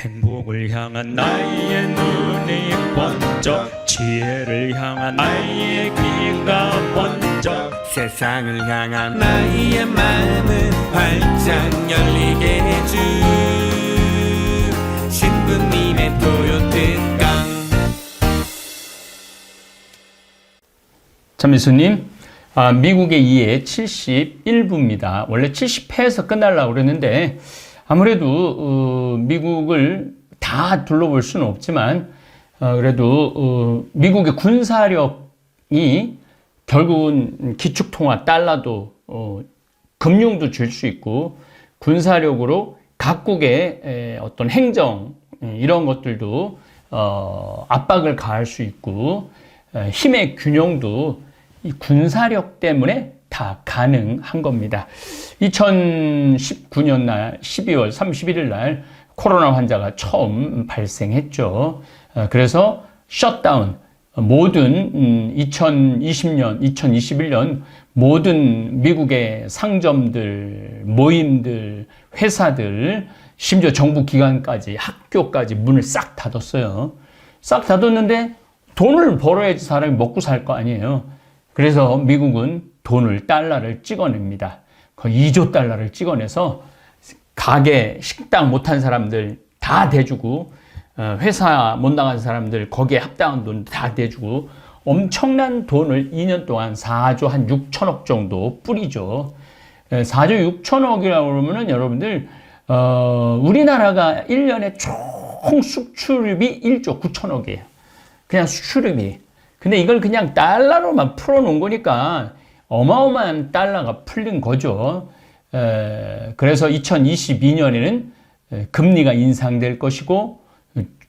행복을 향한 나의 눈이 번쩍, 지혜를 향한 나의 귀가 번쩍, 세상을 향한 나의 마음을 활짝 열리게 해준 신부님의 토요특강. 참미수님, 미국의 이해 71부입니다. 원래 70회에서 끝나려고 그랬는데 아무래도 미국을 다 둘러볼 수는 없지만 그래도 미국의 군사력이 결국은 기축통화 달러도 금융도 줄 수 있고 군사력으로 각국의 어떤 행정 이런 것들도 압박을 가할 수 있고 힘의 균형도 이 군사력 때문에 다 가능한 겁니다. 2019년 날 12월 31일 날 코로나 환자가 처음 발생했죠. 그래서 셧다운, 모든 2020년, 2021년 모든 미국의 상점들, 모임들, 회사들, 심지어 정부 기관까지, 학교까지 문을 싹 닫았어요. 싹 닫았는데 돈을 벌어야지 사람이 먹고 살 거 아니에요. 그래서 미국은 돈을, 달러를 찍어냅니다. 거의 2조 달러를 찍어내서 가게, 식당 못한 사람들 다 대주고, 회사 못 나간 사람들 거기에 합당한 돈 다 대주고, 엄청난 돈을 2년 동안 4조 한 6천억 정도 뿌리죠. 4조 6천억이라고 그러면은 여러분들, 우리나라가 1년에 총 수출입이 1조 9천억이에요. 그냥 수출입이. 근데 이걸 그냥 달러로만 풀어놓은 거니까 어마어마한 달러가 풀린 거죠. 그래서 2022년에는 금리가 인상될 것이고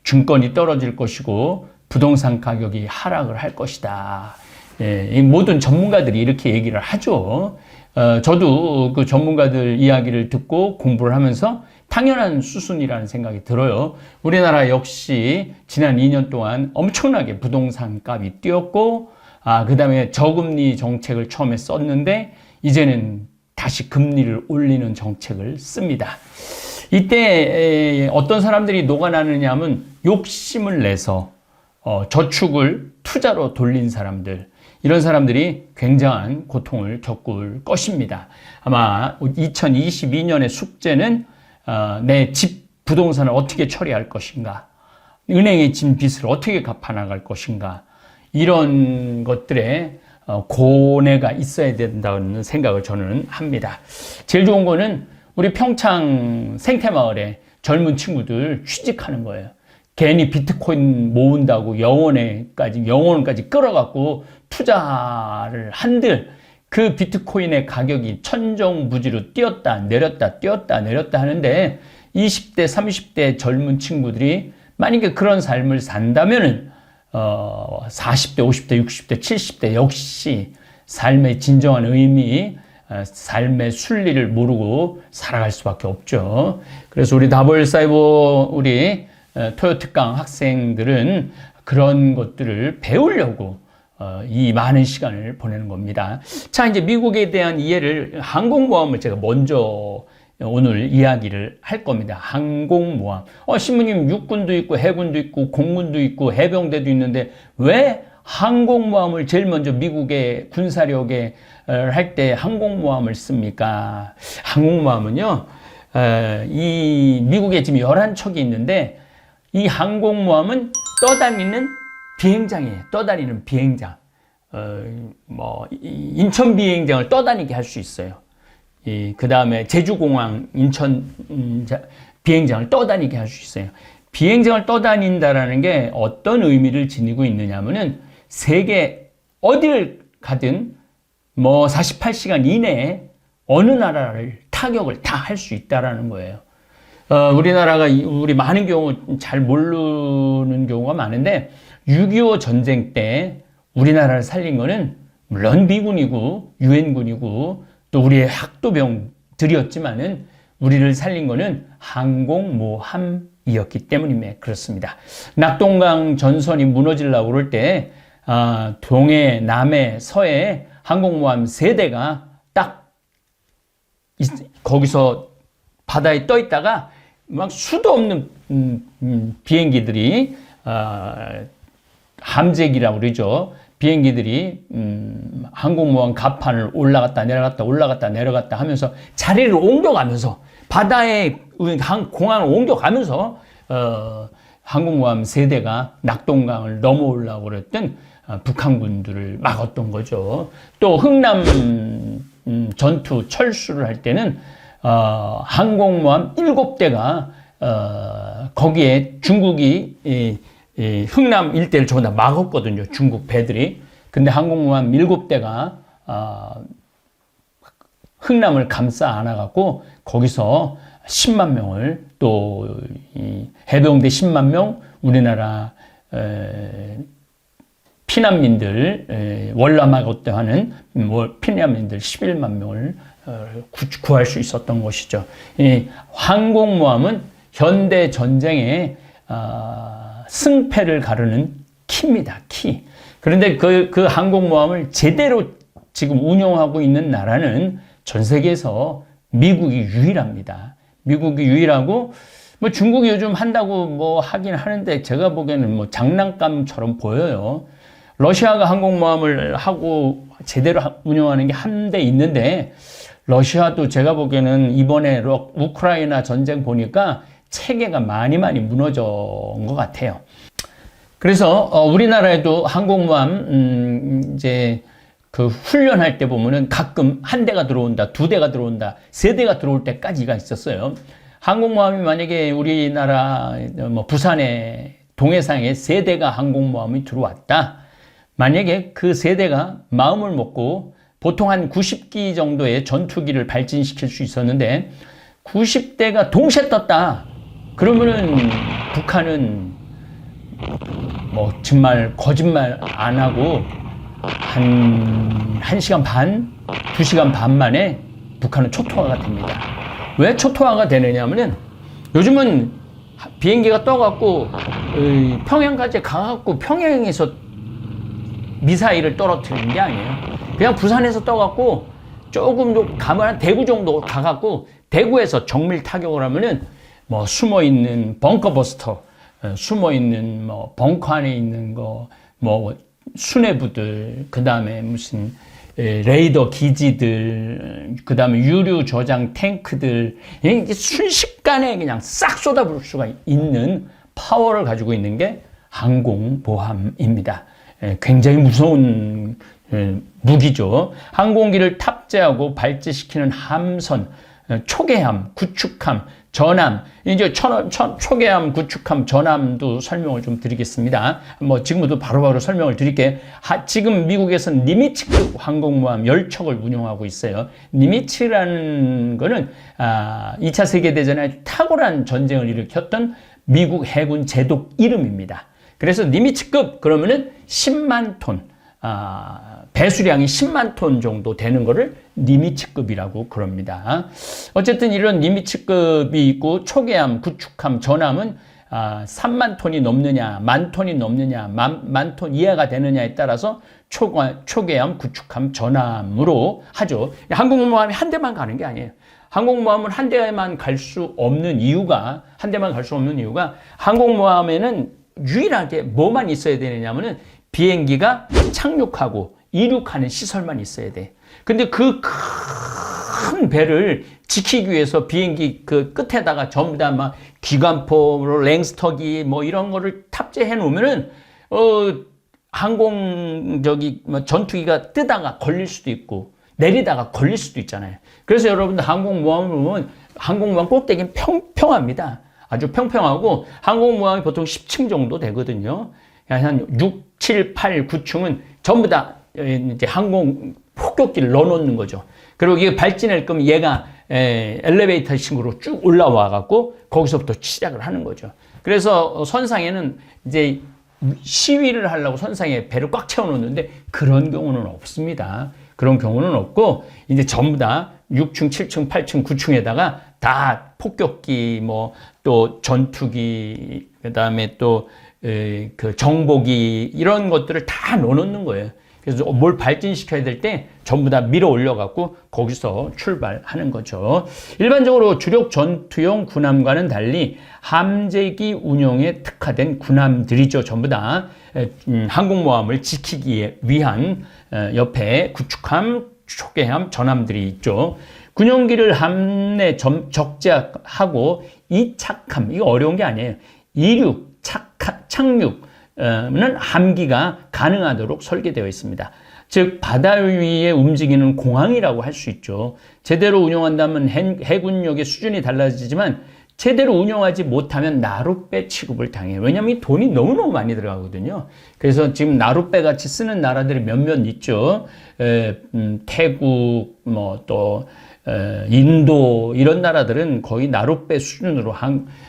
증권이 떨어질 것이고 부동산 가격이 하락을 할 것이다. 이 모든 전문가들이 이렇게 얘기를 하죠. 저도 그 전문가들 이야기를 듣고 공부를 하면서 당연한 수순이라는 생각이 들어요. 우리나라 역시 지난 2년 동안 엄청나게 부동산 값이 뛰었고, 그 다음에 저금리 정책을 처음에 썼는데, 이제는 다시 금리를 올리는 정책을 씁니다. 이때 어떤 사람들이 녹아나느냐 하면 욕심을 내서 저축을 투자로 돌린 사람들, 이런 사람들이 굉장한 고통을 겪을 것입니다. 아마 2022년의 숙제는 내 집 부동산을 어떻게 처리할 것인가, 은행에 진 빚을 어떻게 갚아나갈 것인가, 이런 것들에 고뇌가 있어야 된다는 생각을 저는 합니다. 제일 좋은 거는 우리 평창 생태마을에 젊은 친구들 취직하는 거예요. 괜히 비트코인 모은다고 영혼까지 끌어갖고 투자를 한들 그 비트코인의 가격이 천정부지로 뛰었다 내렸다 뛰었다 내렸다 하는데 20대 30대 젊은 친구들이 만약에 그런 삶을 산다면은 40대 50대 60대 70대 역시 삶의 진정한 의미, 삶의 순리를 모르고 살아갈 수밖에 없죠. 그래서 우리 다볼사이버 우리 토요특강 학생들은 그런 것들을 배우려고 이 많은 시간을 보내는 겁니다. 자, 이제 미국에 대한 이해를, 항공모함을 제가 먼저 오늘 이야기를 할 겁니다. 항공모함. 신부님, 육군도 있고 해군도 있고 공군도 있고 해병대도 있는데 왜 항공모함을 제일 먼저 미국의 군사력에 할 때 항공모함을 씁니까? 항공모함은요, 이 미국에 지금 11척이 있는데 이 항공모함은 떠다니는 비행장이에요. 떠다니는 비행장. 인천 비행장을 떠다니게 할 수 있어요. 그 다음에 제주공항 인천 비행장을 떠다니게 할 수 있어요. 비행장을 떠다닌다라는 게 어떤 의미를 지니고 있느냐면은 세계 어디를 가든 48시간 이내에 어느 나라를 타격을 다 할 수 있다라는 거예요. 우리나라가 우리 많은 경우 잘 모르는 경우가 많은데 6.25 전쟁 때 우리나라를 살린 거는 물론 미군이고 유엔군이고 또 우리의 학도병들이었지만은 우리를 살린 거는 항공모함이었기 때문입니다. 그렇습니다. 낙동강 전선이 무너지려고 그럴 때 동해, 남해, 서해 항공모함 3대가 딱 거기서 바다에 떠 있다가 막 수도 없는 비행기들이 함재기라고 그러죠. 비행기들이 항공모함 갑판을 올라갔다 내려갔다 하면서 자리를 옮겨가면서 바다에 공항을 옮겨가면서 항공모함 세대가 낙동강을 넘어오려고 그랬던 북한군들을 막았던 거죠. 또 흥남 전투 철수를 할 때는 항공모함 7대가 거기에 중국이 흥남 일대를 전부 다 막았거든요. 중국 배들이. 근데 항공모함 7대가 흥남을 감싸 안아갖고 거기서 10만 명을 또 해병대 10만 명, 우리나라 피난민들 월남하고 하는 피난민들 11만 명을 구할 수 있었던 것이죠. 이 항공모함은 현대 전쟁의 승패를 가르는 키입니다. 키. 그런데 그 항공모함을 제대로 지금 운용하고 있는 나라는 전 세계에서 미국이 유일합니다. 미국이 유일하고 뭐 중국이 요즘 한다고 뭐 하긴 하는데 제가 보기에는 뭐 장난감처럼 보여요. 러시아가 항공모함을 하고 제대로 운영하는 게 한 대 있는데 러시아도 제가 보기에는 이번에 우크라이나 전쟁 보니까 체계가 많이 무너져 온 것 같아요. 그래서 우리나라에도 항공모함 이제 그 훈련할 때 보면은 가끔 한 대가 들어온다, 2대가 들어온다, 3대가 들어올 때까지가 있었어요. 항공모함이 만약에 우리나라 뭐 부산에 동해상에 3대가 항공모함이 들어왔다. 만약에 그 3대가 마음을 먹고 보통 한 90기 정도의 전투기를 발진시킬 수 있었는데 90대가 동시에 떴다. 그러면은 북한은 뭐 정말 거짓말 안 하고 한 1시간 반, 2시간 반 만에 북한은 초토화가 됩니다. 왜 초토화가 되느냐면은 요즘은 비행기가 떠갖고 평양까지 가갖고 평양에서 미사일을 떨어뜨리는 게 아니에요. 그냥 부산에서 떠갖고 조금 더 가면 한 대구 정도 가갖고 대구에서 정밀 타격을 하면은 뭐 숨어있는 벙커버스터, 숨어있는 뭐 벙커 안에 있는 거, 뭐 수뇌부들, 그 다음에 무슨 레이더 기지들, 그 다음에 유류 저장 탱크들, 순식간에 그냥 싹 쏟아부을 수가 있는 파워를 가지고 있는 게 항공모함입니다. 굉장히 무서운 무기죠. 항공기를 탑재하고 발재시키는 함선, 초계함, 구축함, 전함, 이제 초계함, 구축함, 전함도 설명을 좀 드리겠습니다. 뭐 지금부터 바로바로 설명을 드릴게요. 지금 미국에서는 니미츠급 항공모함 10척을 운용하고 있어요. 니미츠라는 거는 2차 세계대전에 탁월한 전쟁을 일으켰던 미국 해군 제독 이름입니다. 그래서 니미츠급 그러면은 10만 톤, 배수량이 10만 톤 정도 되는 거를 니미츠급이라고 그럽니다. 어쨌든 이런 니미츠급이 있고 초계함, 구축함, 전함은 3만 톤이 넘느냐, 만 톤이 넘느냐, 만 톤 이하가 되느냐에 따라서 초계함, 구축함, 전함으로 하죠. 항공모함이 한 대만 가는 게 아니에요. 항공모함은 한 대만 갈 수 없는 이유가, 항공모함에는 유일하게 뭐만 있어야 되느냐면은 비행기가 착륙하고 이륙하는 시설만 있어야 돼. 근데 그 큰 배를 지키기 위해서 비행기 그 끝에다가 전부 다 막 기관포, 랭스터기 뭐 이런 거를 탑재해 놓으면은 전투기가 뜨다가 걸릴 수도 있고 내리다가 걸릴 수도 있잖아요. 그래서 여러분들 항공모함을 보면 항공모함 꼭대기는 평평합니다. 아주 평평하고 항공모함이 보통 10층 정도 되거든요. 한 6, 7, 8, 9층은 전부 다 이제 항공 폭격기를 넣어놓는 거죠. 그리고 이게 발진할 거면 얘가 엘리베이터 식으로 쭉 올라와 갖고 거기서부터 시작을 하는 거죠. 그래서 선상에는 이제 시위를 하려고 선상에 배를 꽉 채워놓는데 그런 경우는 없습니다. 그런 경우는 없고 이제 전부 다 6층, 7층, 8층, 9층에다가 다 폭격기, 뭐 또 전투기, 그 다음에 또 그 정보기 이런 것들을 다 넣어놓는 거예요. 그래서 뭘 발진시켜야 될 때 전부 다 밀어 올려갖고 거기서 출발하는 거죠. 일반적으로 주력 전투용 군함과는 달리 함재기 운용에 특화된 군함들이죠. 전부 다 항공모함을 지키기 위한 옆에 구축함, 초계함, 전함들이 있죠. 군용기를 함내 적재하고 이착함, 이거 어려운 게 아니에요. 이륙, 착륙은 함기가 가능하도록 설계되어 있습니다. 즉 바다 위에 움직이는 공항이라고 할 수 있죠. 제대로 운용한다면 해군력의 수준이 달라지지만 제대로 운용하지 못하면 나룻배 취급을 당해요. 왜냐하면 이 돈이 너무너무 많이 들어가거든요. 그래서 지금 나룻배 같이 쓰는 나라들이 몇몇 있죠. 태국, 또 인도 이런 나라들은 거의 나룻배 수준으로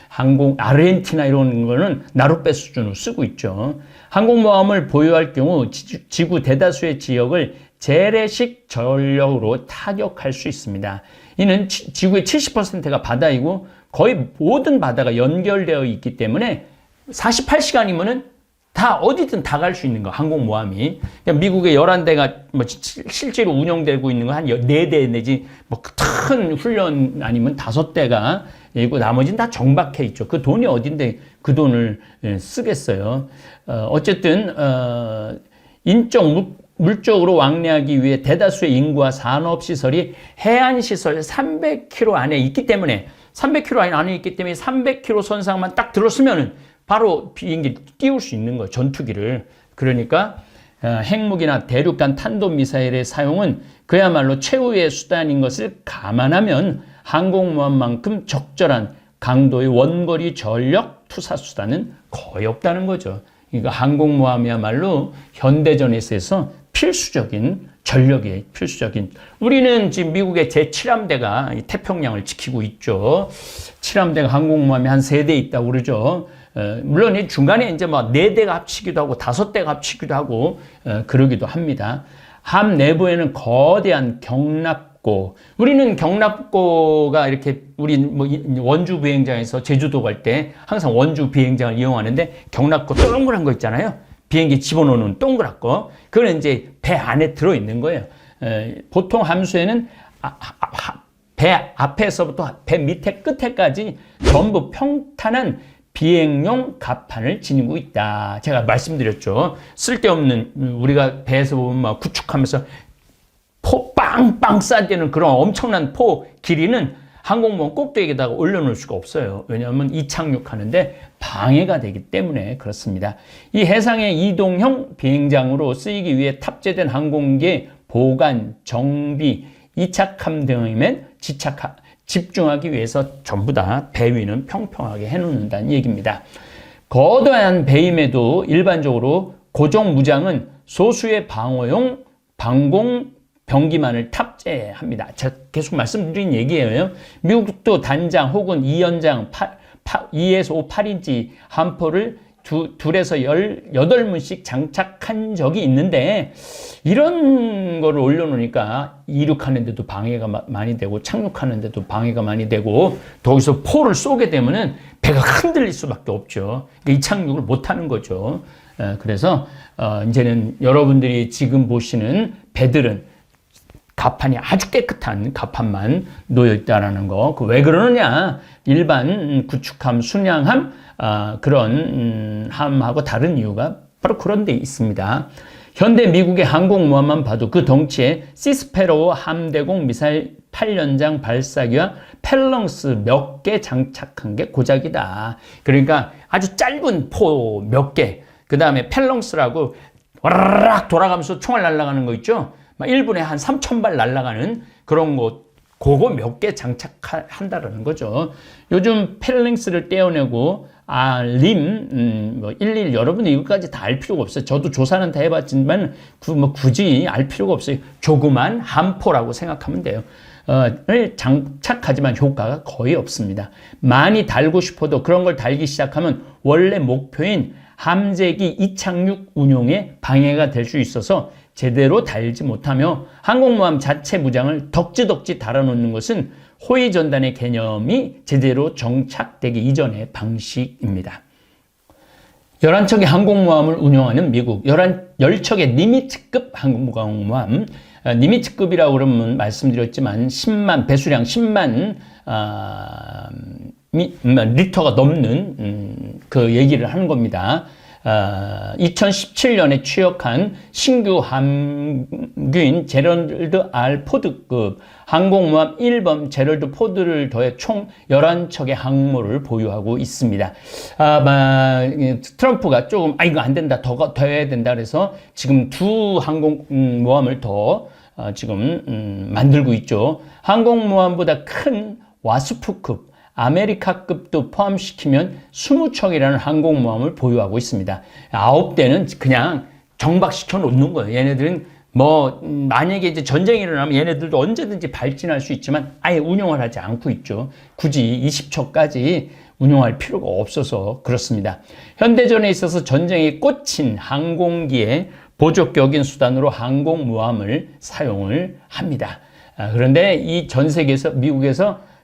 항공, 아르헨티나 이런 거는 나룻배 수준으로 쓰고 있죠. 항공모함을 보유할 경우 지구 대다수의 지역을 재래식 전력으로 타격할 수 있습니다. 이는 지구의 70%가 바다이고 거의 모든 바다가 연결되어 있기 때문에 48시간이면은 다 어디든 다 갈 수 있는 거, 항공모함이. 미국의 11대가 실제로 운영되고 있는 거 한 4대 내지 큰 훈련 아니면 5대가 있고 나머지는 다 정박해 있죠. 그 돈이 어딘데 그 돈을 쓰겠어요. 어쨌든, 물적으로 왕래하기 위해 대다수의 인구와 산업시설이 해안시설 300km 안에 있기 때문에 300km 안에 있기 때문에 300km 선상만 딱 들었으면은 바로 비행기 띄울 수 있는 거예요. 전투기를. 그러니까 핵무기나 대륙간 탄도미사일의 사용은 그야말로 최후의 수단인 것을 감안하면 항공모함만큼 적절한 강도의 원거리 전력 투사 수단은 거의 없다는 거죠. 그러니까 항공모함이야말로 현대전에 있어서 필수적인 전력이 필수적인. 우리는 지금 미국의 제7함대가 태평양을 지키고 있죠. 7함대가 항공모함이 한 3대 있다고 그러죠. 물론 이 중간에 이제 4대가 합치기도 하고 5대가 합치기도 하고 그러기도 합니다. 함 내부에는 거대한 경납고, 우리는 경납고가 이렇게 우리 원주 비행장에서 제주도 갈 때 항상 원주 비행장을 이용하는데 경납고 동그란 거 있잖아요. 비행기 집어넣는 동그랗 거. 그건 이제 배 안에 들어있는 거예요. 보통 함수에는 배 앞에서부터 배 밑에 끝에까지 전부 평탄한 비행용 갑판을 지니고 있다. 제가 말씀드렸죠. 쓸데없는, 우리가 배에서 보면 막 구축하면서 포 빵빵 쏴대는 그런 엄청난 포 길이는 항공모함 꼭대기에다가 올려놓을 수가 없어요. 왜냐하면 이착륙하는데 방해가 되기 때문에 그렇습니다. 이 해상의 이동형 비행장으로 쓰이기 위해 탑재된 항공기의 보관, 정비, 이착함 등에 집중하기 위해서 전부 다 배 위는 평평하게 해놓는다는 얘기입니다. 거대한 배임에도 일반적으로 고정 무장은 소수의 방어용 방공 병기만을 탑재합니다. 제가 계속 말씀드린 얘기예요. 미국도 단장 혹은 2연장 2에서 5, 8인치 함포를 둘에서 18문씩 장착한 적이 있는데, 이런 거를 올려놓으니까 이륙하는데도 방해가 많이 되고 착륙하는데도 방해가 많이 되고, 거기서 포를 쏘게 되면은 배가 흔들릴 수밖에 없죠. 이 착륙을 못하는 거죠. 그래서 이제는 여러분들이 지금 보시는 배들은 갑판이 아주 깨끗한 갑판만 놓여 있다라는 거. 왜 그러느냐? 일반 구축함, 순양함 그런 함하고 다른 이유가 바로 그런 데 있습니다. 현대 미국의 항공모함만 봐도 그 덩치에 시스페로 함대공 미사일 8연장 발사기와 펠렁스 몇 개 장착한 게 고작이다. 그러니까 아주 짧은 포 몇 개, 그 다음에 펠렁스라고 와라락 돌아가면서 총알 날아가는 거 있죠? 1분에 한 3,000발 날아가는 그런 거, 그거 몇 개 장착한다라는 거죠. 요즘 펠링스를 떼어내고, 림, 11, 여러분이 이것까지 다 알 필요가 없어요. 저도 조사는 다 해봤지만, 굳이 알 필요가 없어요. 조그만 함포라고 생각하면 돼요. 장착하지만 효과가 거의 없습니다. 많이 달고 싶어도 그런 걸 달기 시작하면 원래 목표인 함재기 이착륙 운용에 방해가 될 수 있어서 제대로 달지 못하며 항공모함 자체 무장을 덕지덕지 달아놓는 것은 호위전단의 개념이 제대로 정착되기 이전의 방식입니다. 11척의 항공모함을 운영하는 미국, 10척의 니미츠급 항공모함, 니미츠급이라고 그러면 말씀드렸지만 10만, 배수량 10만 리터가 넘는 그 얘기를 하는 겁니다. 2017년에 취역한 신규 함규인 제럴드 R 포드급 항공모함 1번 제럴드 포드를 더해 총 11척의 항모를 보유하고 있습니다. 트럼프가 조금 이거 안 된다, 더 해야 된다 그래서 지금 두 항공모함을 더 지금 만들고 있죠. 항공모함보다 큰 와스프급 아메리카급도 포함시키면 20척이라는 항공모함을 보유하고 있습니다. 9대는 그냥 정박시켜 놓는 거예요. 얘네들은 만약에 이제 전쟁이 일어나면 얘네들도 언제든지 발진할 수 있지만 아예 운용을 하지 않고 있죠. 굳이 20척까지 운용할 필요가 없어서 그렇습니다. 현대전에 있어서 전쟁이 꽂힌 항공기의 보조격인 수단으로 항공모함을 사용을 합니다. 그런데 이 전 세계에서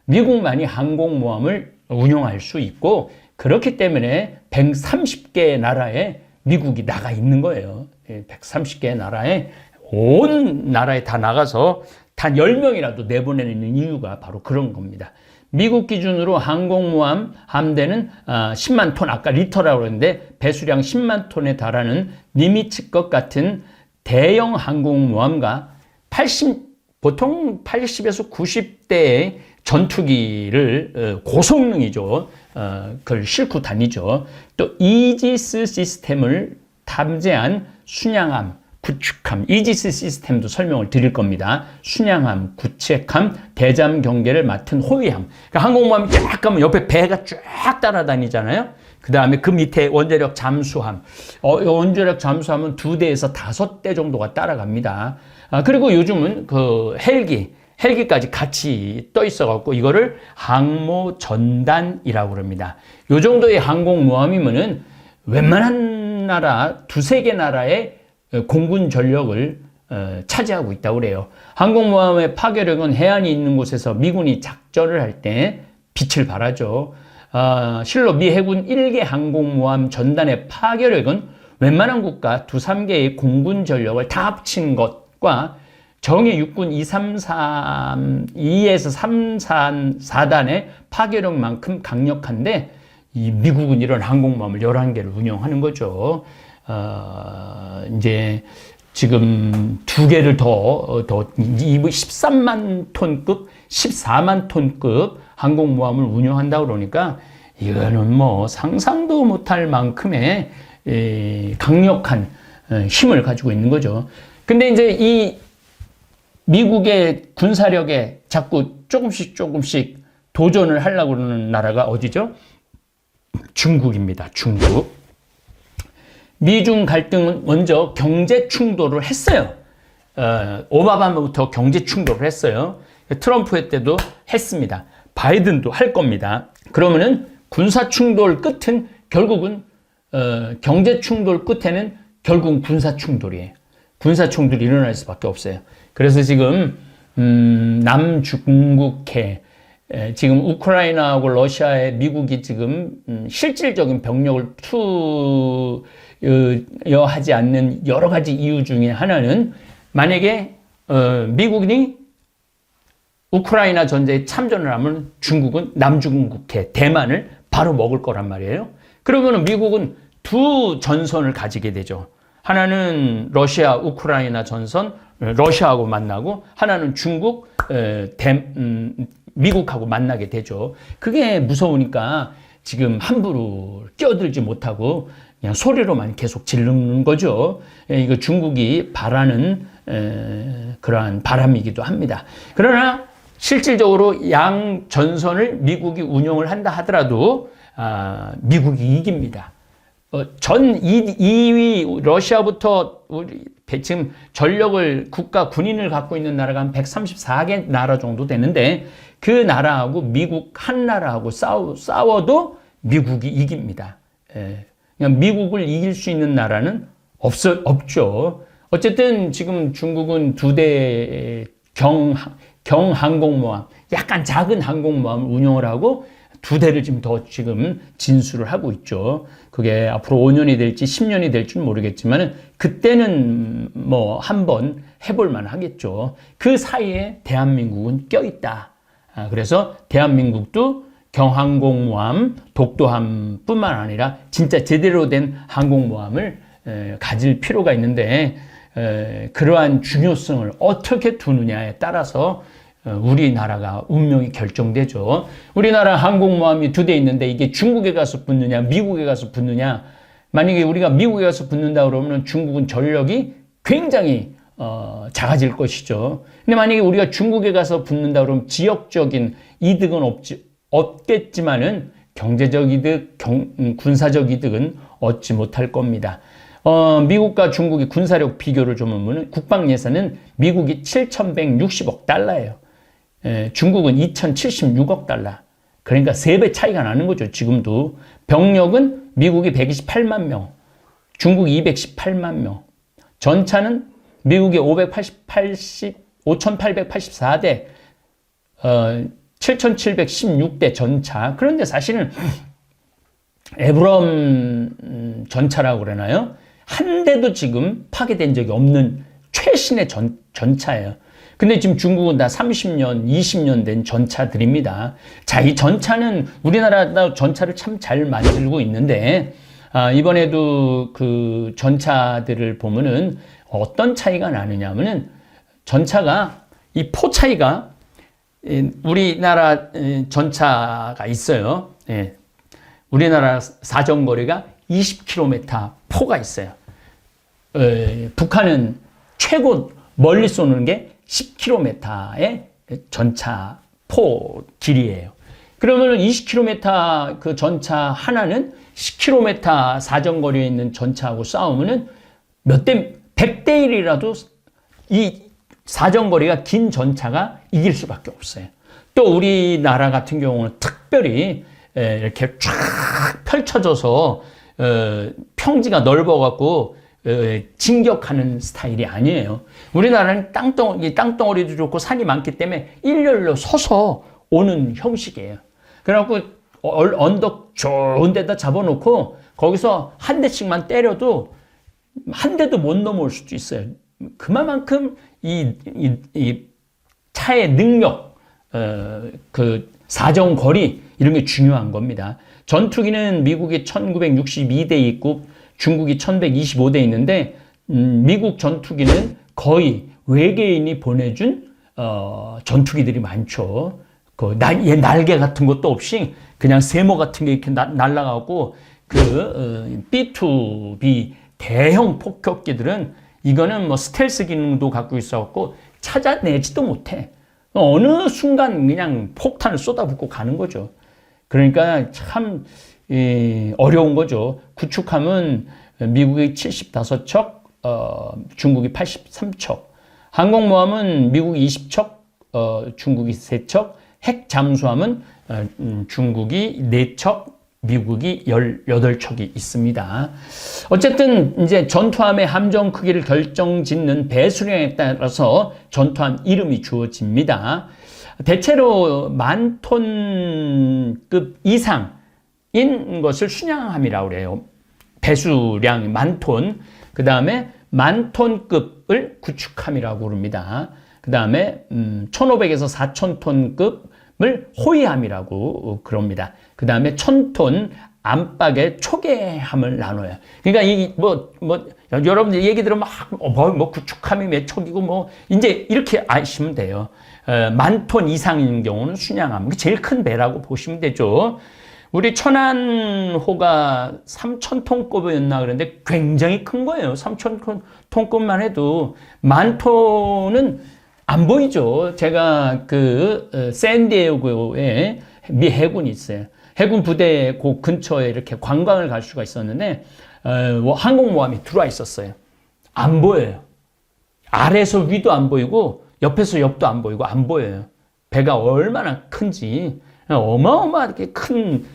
미국만이 항공모함을 운용할 수 있고 그렇기 때문에 130개의 나라에 미국이 나가 있는 거예요. 130개의 나라에 온 나라에 다 나가서 단 10명이라도 내보내는 이유가 바로 그런 겁니다. 미국 기준으로 항공모함 함대는 10만 톤, 아까 리터라고 그랬는데 배수량 10만 톤에 달하는 니미츠급 같은 대형 항공모함과 보통 80에서 90대의 전투기를 고성능이죠. 그걸 싣고 다니죠. 또 이지스 시스템을 탑재한 순양함, 구축함, 이지스 시스템도 설명을 드릴 겁니다. 순양함, 구축함, 대잠 경계를 맡은 호위함. 그러니까 항공모함이 쫙 가면 옆에 배가 쫙 따라다니잖아요. 그 다음에 그 밑에 원자력 잠수함. 원자력 잠수함은 2대에서 5대 정도가 따라갑니다. 그리고 요즘은 그 헬기까지 같이 떠 있어갖고 이거를 항모 전단이라고 그럽니다. 요 정도의 항공모함이면은 웬만한 나라, 2-3개 나라의 공군 전력을 차지하고 있다고 그래요. 항공모함의 파괴력은 해안이 있는 곳에서 미군이 작전을 할 때 빛을 발하죠. 실로 미 해군 1개 항공모함 전단의 파괴력은 웬만한 국가 2-3개의 공군 전력을 다 합친 것과 정예 육군 2에서 4단의 파괴력만큼 강력한데 이 미국은 이런 항공모함을 11개를 운영하는 거죠. 이제 지금 2개를 더 13만 톤급, 14만 톤급 항공모함을 운영한다고 그러니까 이거는 상상도 못할 만큼의 강력한 힘을 가지고 있는 거죠. 근데 이제 이 미국의 군사력에 자꾸 조금씩 도전을 하려고 그러는 나라가 어디죠? 중국입니다. 중국. 미중 갈등은 먼저 경제 충돌을 했어요. 오바마부터 경제 충돌을 했어요. 트럼프 때도 했습니다. 바이든도 할 겁니다. 그러면은 군사 충돌 끝은 결국은 경제 충돌 끝에는 결국은 군사 충돌이에요. 군사 충돌이 일어날 수밖에 없어요. 그래서 지금 남중국해 지금 우크라이나하고 러시아에 미국이 지금 실질적인 병력을 투여하지 않는 여러 가지 이유 중에 하나는 만약에 미국이 우크라이나 전쟁에 참전을 하면 중국은 남중국해 대만을 바로 먹을 거란 말이에요. 그러면 미국은 두 전선을 가지게 되죠. 하나는 러시아, 우크라이나 전선, 러시아하고 만나고 하나는 중국, 미국하고 만나게 되죠. 그게 무서우니까 지금 함부로 끼어들지 못하고 그냥 소리로만 계속 지르는 거죠. 이거 중국이 바라는 그러한 바람이기도 합니다. 그러나 실질적으로 양 전선을 미국이 운영을 한다 하더라도 미국이 이깁니다. 전 2위 러시아부터 우리 지금 전력을 국가 군인을 갖고 있는 나라가 한 134개 나라 정도 되는데 그 나라하고 미국 한 나라하고 싸워도 미국이 이깁니다. 그냥 미국을 이길 수 있는 나라는 없죠. 어쨌든 지금 중국은 2대 경항공모함, 약간 작은 항공모함을 운영을 하고 두 대를 지금 더 지금 진수를 하고 있죠. 그게 앞으로 5년이 될지 10년이 될지는 모르겠지만 그때는 뭐 한번 해볼 만하겠죠. 그 사이에 대한민국은 껴있다. 그래서 대한민국도 경항공모함, 독도함뿐만 아니라 진짜 제대로 된 항공모함을 가질 필요가 있는데 그러한 중요성을 어떻게 두느냐에 따라서 우리나라가 운명이 결정되죠. 우리나라 항공모함이 두 대 있는데 이게 중국에 가서 붙느냐 미국에 가서 붙느냐. 만약에 우리가 미국에 가서 붙는다 그러면 중국은 전력이 굉장히 작아질 것이죠. 근데 만약에 우리가 중국에 가서 붙는다 그러면 지역적인 이득은 없겠지만은 경제적 이득, 군사적 이득은 얻지 못할 겁니다. 미국과 중국의 군사력 비교를 좀 보면 국방 예산은 미국이 7,160억 달러예요. 중국은 2,076억 달러. 그러니까 3배 차이가 나는 거죠. 지금도. 병력은 미국이 128만 명, 중국이 218만 명. 전차는 미국이 5,884대, 7,716대 전차. 그런데 사실은 에브럼 전차라고 그러나요? 한 대도 지금 파괴된 적이 없는 최신의 전차예요. 근데 지금 중국은 다 30년, 20년 된 전차들입니다. 자, 이 전차는 우리나라도 전차를 참 잘 만들고 있는데, 이번에도 그 전차들을 보면은 어떤 차이가 나느냐면은 전차가, 이 포 차이가 우리나라 전차가 있어요. 예. 우리나라 사정거리가 20km 포가 있어요. 북한은 최고 멀리 쏘는 게 10km의 전차 포 길이에요. 그러면 20km 그 전차 하나는 10km 사정거리에 있는 전차하고 싸우면은 100대 1이라도 이 사정거리가 긴 전차가 이길 수밖에 없어요. 또 우리나라 같은 경우는 특별히 이렇게 쫙 펼쳐져서 평지가 넓어갖고 진격하는 스타일이 아니에요. 우리나라는 땅덩어리도 좋고 산이 많기 때문에 일렬로 서서 오는 형식이에요. 그래갖고 언덕 좋은 데다 잡아놓고 거기서 한 대씩만 때려도 한 대도 못 넘어올 수도 있어요. 그만큼 이 차의 능력, 그 사정거리 이런 게 중요한 겁니다. 전투기는 미국이 1962대 있고 중국이 1125대 있는데 미국 전투기는 거의 외계인이 보내준 전투기들이 많죠. 얘 날개 같은 것도 없이 그냥 세모 같은 게 이렇게 날아가고 그 B2B 대형 폭격기들은 이거는 뭐 스텔스 기능도 갖고 있어갖고 찾아내지도 못해. 어느 순간 그냥 폭탄을 쏟아붓고 가는 거죠. 그러니까 참 어려운 거죠. 구축함은 미국이 75척, 중국이 83척. 항공모함은 미국이 20척, 중국이 3척. 핵 잠수함은 중국이 4척, 미국이 18척이 있습니다. 어쨌든 이제 전투함의 함정 크기를 결정짓는 배수량에 따라서 전투함 이름이 주어집니다. 대체로 10,000톤급 이상인 것을 순양함이라고 그래요. 배수량이 10,000톤. 그 다음에 10,000톤급을 구축함이라고 그럽니다. 그 다음에 1,500에서 4,000톤급을 호위함이라고 그럽니다. 그 다음에 1,000톤 안팎의 초계함을 나눠요. 그러니까 이 여러분들 얘기 들으면 구축함이 몇 척이고 이제 이렇게 아시면 돼요. 10,000톤 이상인 경우는 순양함. 제일 큰 배라고 보시면 되죠. 우리 천안호가 3,000톤급이었나 그랬는데 굉장히 큰 거예요. 3,000톤급만 해도 10,000톤은 안 보이죠. 제가 샌디에고에 미 해군이 있어요. 해군 부대 그 근처에 이렇게 관광을 갈 수가 있었는데 항공모함이 들어와 있었어요. 안 보여요. 아래에서 위도 안 보이고 옆에서 옆도 안 보이고 안 보여요. 배가 얼마나 큰지. 어마어마하게 큰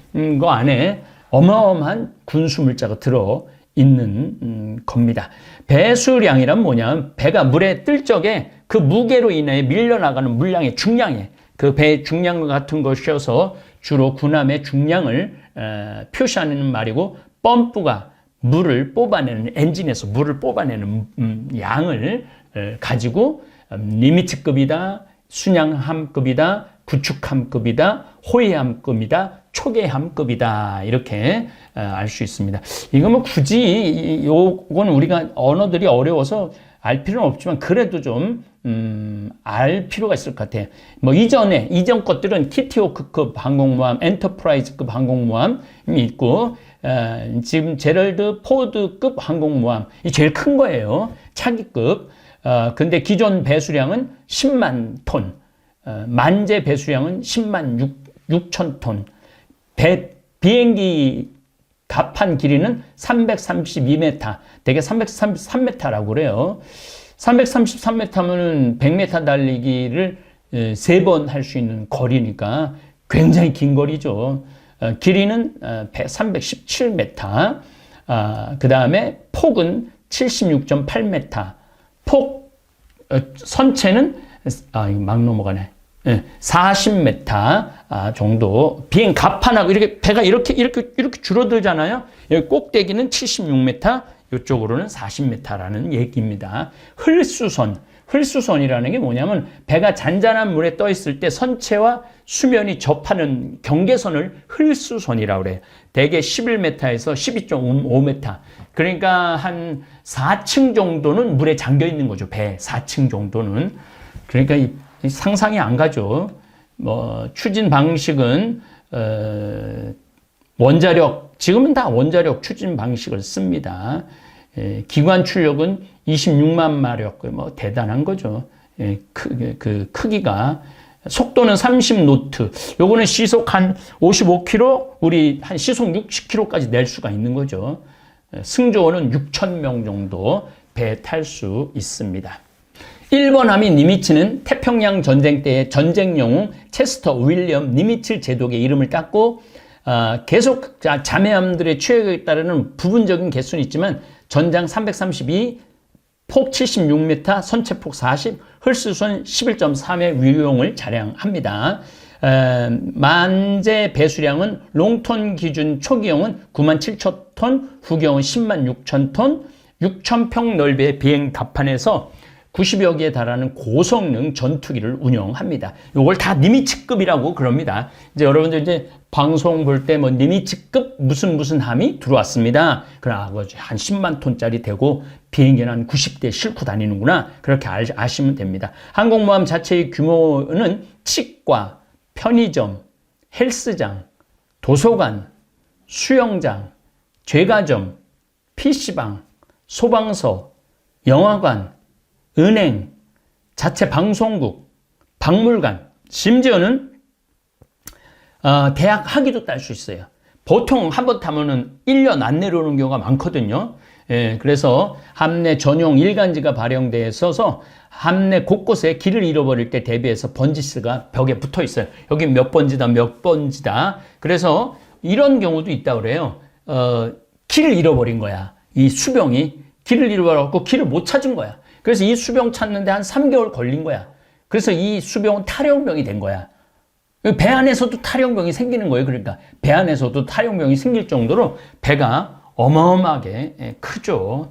거 안에 어마어마한 군수물자가 들어있는 겁니다. 배수량이란 뭐냐면 배가 물에 뜰 적에 그 무게로 인해 밀려나가는 물량의 중량에 그 배의 중량 같은 것이어서 주로 군함의 중량을 표시하는 말이고, 펌프가 물을 뽑아내는, 엔진에서 물을 뽑아내는 양을 가지고 리미트급이다, 순양함급이다, 구축함급이다, 호위함급이다, 초계함급이다, 이렇게 알 수 있습니다. 이거 뭐 굳이 요건 우리가 언어들이 어려워서 알 필요는 없지만 그래도 좀 알 필요가 있을 것 같아요. 뭐 이전 것들은 키티호크급 항공모함, 엔터프라이즈급 항공모함이 있고, 지금 제럴드 포드급 항공모함, 이 제일 큰 거예요. 차기급. 근데 기존 배수량은 10만 톤, 만재 배수량은 10만 6천 톤, 비행기 갑판 길이는 332m, 대개 333m라고 그래요. 333m면은 100m 달리기를 3번 할 수 있는 거리니까 굉장히 긴 거리죠. 길이는 317m, 그 다음에 폭은 76.8m, 선체는, 이거 막 넘어가네. 40m 정도. 비행 갑판하고 이렇게 배가 이렇게 줄어들잖아요. 여기 꼭대기는 76m, 이쪽으로는 40m라는 얘기입니다. 흘수선이라는 게 뭐냐면 배가 잔잔한 물에 떠 있을 때 선체와 수면이 접하는 경계선을 흘수선이라고 그래요. 대개 11m에서 12.5m. 그러니까 한 4층 정도는 물에 잠겨 있는 거죠. 배 4층 정도는. 그러니까 상상이 안 가죠. 뭐 추진 방식은 원자력, 지금은 다 원자력 추진 방식을 씁니다. 기관 출력은 26만 마력, 뭐 대단한 거죠. 그 크기가. 속도는 30노트. 요거는 시속 한 55km, 우리 한 시속 60km까지 낼 수가 있는 거죠. 승조원은 6,000명 정도 배 탈 수 있습니다. 1번 함인 니미츠는 태평양 전쟁 때의 전쟁 영웅 체스터 윌리엄 니미츠 제독의 이름을 땄고, 계속 자매함들의 취역에 따르는 부분적인 개수는 있지만 전장 332, 폭 76m, 선체폭 40, 흘수선 11.3의 위용을 자랑합니다. 만재 배수량은 롱톤 기준 초기형은 9만 7천 톤, 후기형은 10만 6천 톤, 6,000평 넓이의 비행 갑판에서 90여 개에 달하는 고성능 전투기를 운영합니다. 이걸 다 니미츠급이라고 그럽니다. 이제 여러분들 이제 방송 볼 때 뭐 니미츠급 무슨 함이 들어왔습니다. 그러고 한 10만 톤짜리 되고 비행기는 한 90대 싣고 다니는구나. 그렇게 아시면 됩니다. 항공모함 자체의 규모는 치과, 편의점, 헬스장, 도서관, 수영장, 제과점, PC방, 소방서, 영화관, 은행, 자체 방송국, 박물관, 심지어는 대학 학위도 딸 수 있어요. 보통 한 번 타면은 1년 안 내려오는 경우가 많거든요. 그래서 함내 전용 일간지가 발령되어 있어서 함내 곳곳에 길을 잃어버릴 때 대비해서 번지스가 벽에 붙어 있어요. 여기 몇 번지다, 몇 번지다. 그래서 이런 경우도 있다고 그래요. 길을 잃어버린 거야. 이 수병이 길을 잃어버렸고 길을 못 찾은 거야. 그래서 이 수병 찾는데 한 3개월 걸린 거야. 그래서 이 수병은 탈영병이 된 거야. 배 안에서도 탈영병이 생기는 거예요. 그러니까 배 안에서도 탈영병이 생길 정도로 배가 어마어마하게 크죠.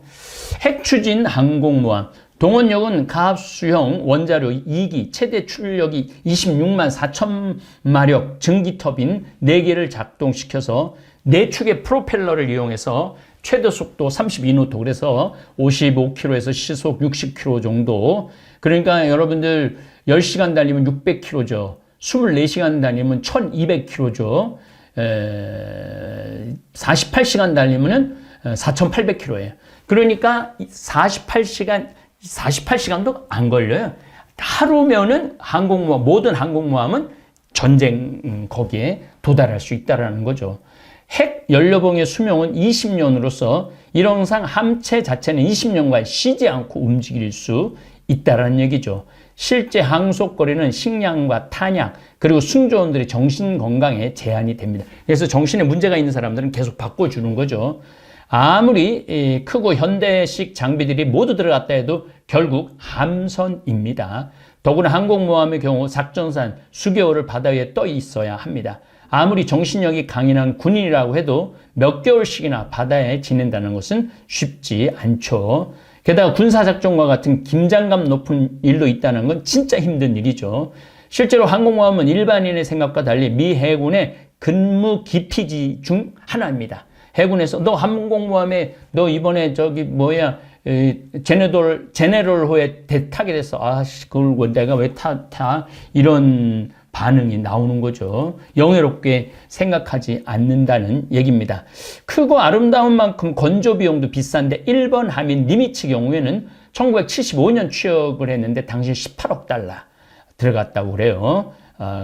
핵추진 항공모함. 동원력은 가압수형 원자로 2기, 최대 출력이 26만 4천 마력 증기터빈 4개를 작동시켜서 4축의 프로펠러를 이용해서 최대 속도 32노트, 그래서 55km에서 시속 60km 정도. 그러니까 여러분들 10시간 달리면 600km죠. 24시간 달리면 1200km죠. 48시간 달리면 4800km예요. 그러니까 48시간도 안 걸려요. 하루면은 모든 항공모함은 전쟁 거기에 도달할 수 있다는 거죠. 핵 연료봉의 수명은 20년으로서 이론상 함체 자체는 20년간 쉬지 않고 움직일 수 있다는 얘기죠. 실제 항속거리는 식량과 탄약 그리고 승조원들의 정신 건강에 제한이 됩니다. 그래서 정신에 문제가 있는 사람들은 계속 바꿔주는 거죠. 아무리 크고 현대식 장비들이 모두 들어갔다 해도 결국 함선입니다. 더구나 항공모함의 경우 작전산 수개월을 바다 위에 떠 있어야 합니다. 아무리 정신력이 강인한 군인이라고 해도 몇 개월씩이나 바다에 지낸다는 것은 쉽지 않죠. 게다가 군사작전과 같은 긴장감 높은 일도 있다는 건 진짜 힘든 일이죠. 실제로 항공모함은 일반인의 생각과 달리 미 해군의 근무 기피지 중 하나입니다. 해군에서 너 항공모함에 너 이번에 제네럴호에 타게 됐어. 그걸 내가 왜 타? 이런 반응이 나오는 거죠. 영예롭게 생각하지 않는다는 얘기입니다. 크고 아름다운 만큼 건조 비용도 비싼데 1번 함인 니미츠 경우에는 1975년 취역을 했는데 당시 18억 달러 들어갔다고 그래요.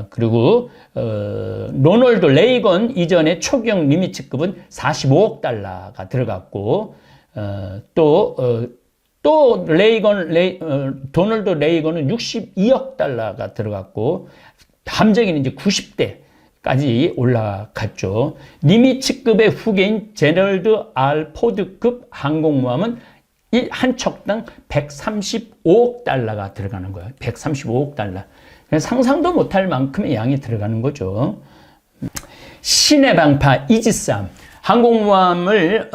그리고 로널드 레이건 이전의 초기형 니미츠급은 45억 달러가 들어갔고 또 도널드 레이건은 62억 달러가 들어갔고 함정에는 이제 90대까지 올라갔죠. 니미츠급의 후계인 제럴드 R 포드급 항공모함은 한 척당 135억 달러가 들어가는 거예요. 135억 달러. 상상도 못할 만큼의 양이 들어가는 거죠. 신의 방파 이지스함. 항공모함을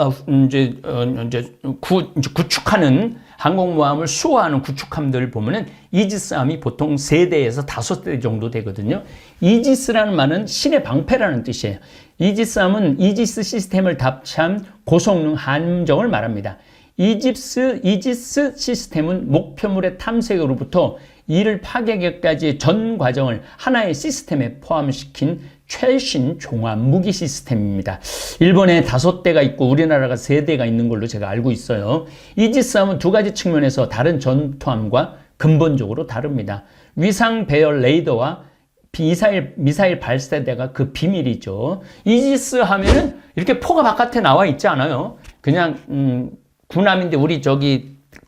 구축하는 항공모함을 수호하는 구축함들을 보면은 이지스함이 보통 3대에서 5대 정도 되거든요. 이지스라는 말은 신의 방패라는 뜻이에요. 이지스함은 이지스 시스템을 답찬 고성능 함정을 말합니다. 이지스 시스템은 목표물의 탐색으로부터 이를 파괴하기까지의 전 과정을 하나의 시스템에 포함시킨 최신 종합 무기 시스템입니다. 일본에 5대가 있고 우리나라가 3대가 있는 걸로 제가 알고 있어요. 이지스함은 2가지 측면에서 다른 전투함과 근본적으로 다릅니다. 위상 배열 레이더와 미사일 발사대가 그 비밀이죠. 이지스 하면은 이렇게 포가 바깥에 나와 있지 않아요. 그냥 군함인데 우리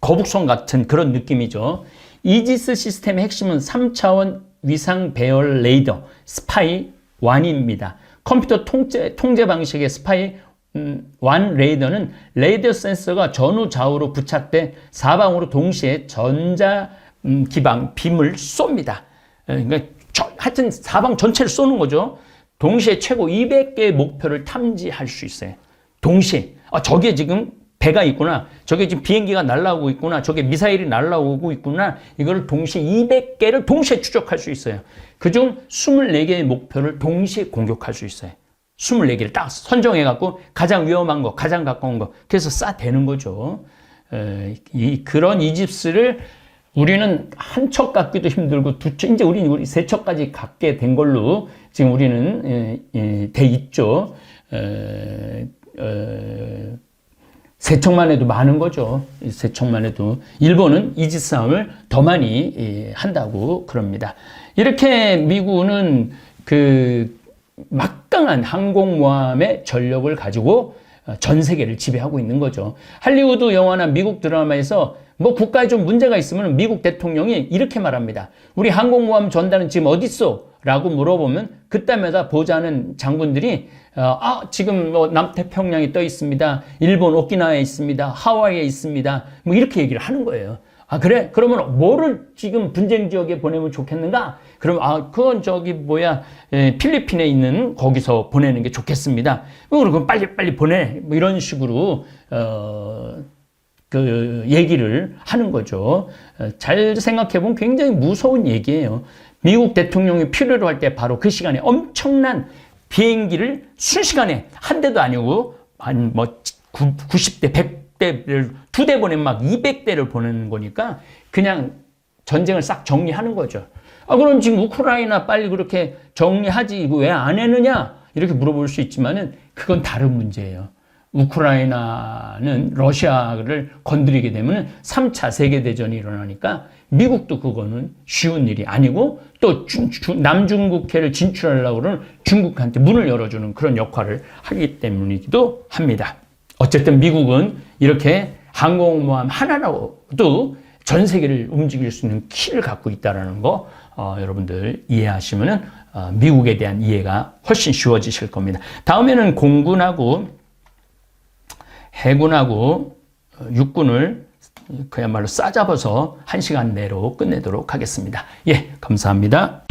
거북선 같은 그런 느낌이죠. 이지스 시스템의 핵심은 3차원 위상 배열 레이더 스파이 1입니다. 컴퓨터 통제 방식의 스파이 1 레이더는 레이더 센서가 전후 좌우로 부착돼 사방으로 동시에 전자 기방 빔을 쏩니다. 그러니까 하여튼 사방 전체를 쏘는 거죠. 동시에 최고 200개의 목표를 탐지할 수 있어요. 동시에 저게 지금 배가 있구나. 저게 지금 비행기가 날아오고 있구나. 저게 미사일이 날아오고 있구나. 이걸 동시에 200개를 동시에 추적할 수 있어요. 그중 24개의 목표를 동시에 공격할 수 있어요. 24개를 딱 선정해갖고 가장 위험한 거, 가장 가까운 거. 그래서 쏴대는 거죠. 그런 이집스를 우리는 한 척 갖기도 힘들고 이제 우리 3척까지 갖게 된 걸로 지금 우리는 돼 있죠. 3척만 해도 많은 거죠. 3척만 해도. 일본은 이지스함을 더 많이 한다고 그럽니다. 이렇게 미국은 막강한 항공모함의 전력을 가지고 전 세계를 지배하고 있는 거죠. 할리우드 영화나 미국 드라마에서 국가에 좀 문제가 있으면 미국 대통령이 이렇게 말합니다. 우리 항공모함 전단은 지금 어디 있어? 라고 물어보면 그때마다 보좌하는 장군들이 지금 남태평양에 떠 있습니다. 일본 오키나와에 있습니다. 하와이에 있습니다. 이렇게 얘기를 하는 거예요. 그래? 그러면 뭐를 지금 분쟁 지역에 보내면 좋겠는가? 그럼 그건 필리핀에 있는 거기서 보내는 게 좋겠습니다. 그럼 빨리 보내. 이런 식으로 얘기를 하는 거죠. 잘 생각해보면 굉장히 무서운 얘기예요. 미국 대통령이 필요로 할 때 바로 그 시간에 엄청난 비행기를 순식간에 한 대도 아니고 한 90대, 100대를 2대 보내면 막 200대를 보내는 거니까 그냥 전쟁을 싹 정리하는 거죠. 그럼 지금 우크라이나 빨리 그렇게 정리하지 이거 왜 안 했느냐? 이렇게 물어볼 수 있지만은 그건 다른 문제예요. 우크라이나는 러시아를 건드리게 되면 3차 세계대전이 일어나니까 미국도 그거는 쉬운 일이 아니고 또 남중국해를 진출하려고 그러는 중국한테 문을 열어주는 그런 역할을 하기 때문이기도 합니다. 어쨌든 미국은 이렇게 항공모함 하나로도 전 세계를 움직일 수 있는 키를 갖고 있다는 거 여러분들 이해하시면 미국에 대한 이해가 훨씬 쉬워지실 겁니다. 다음에는 공군하고 해군하고 육군을 그야말로 싸잡아서 1시간 내로 끝내도록 하겠습니다. 감사합니다.